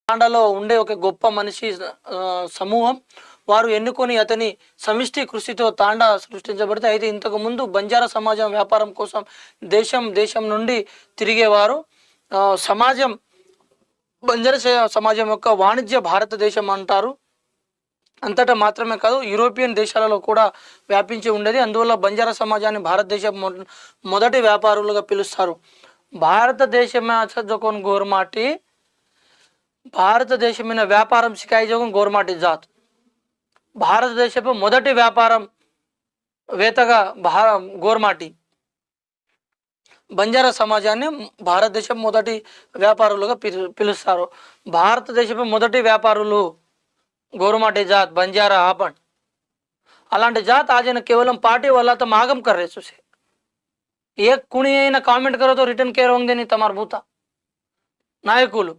తాండాలో ఉండే ఒక గొప్ప మనిషి సమూహం వారు ఎన్నుకొని అతని సమిష్టి కృషితో తాండా సృష్టించబడితే, అయితే ఇంతకు ముందు బంజారా సమాజం వ్యాపారం కోసం దేశం దేశం నుండి తిరిగేవారు. సమాజం బంజారా సమాజం యొక్క వాణిజ్య భారతదేశం అంటారు. అంతటా మాత్రమే కాదు, యూరోపియన్ దేశాలలో కూడా వ్యాపించి ఉండేది. అందువల్ల బంజారా సమాజాన్ని భారతదేశం మొదటి వ్యాపారులుగా పిలుస్తారు. భారతదేశమే జోకోన్ గోర్మాటి భారతదేశమైన వ్యాపారం సికాయి జోగం గోర్మాటి జాత్. భారతదేశపు మొదటి వ్యాపారం వేతగా గోర్మాటి. బంజారా సమాజాన్ని భారతదేశం మొదటి వ్యాపారులుగా పిలుస్తారు. భారతదేశపు మొదటి వ్యాపారులు గోర్మాటి జాత్ బంజారా ఆపండ్. అలాంటి జాత్ आज केवल पार्टी वाला तो मागम कर रहे सुसे एक कुणी అయినా కామెంట్ करो तो रिटर्न केयर होंगे नहीं तमार भूता नायकुलु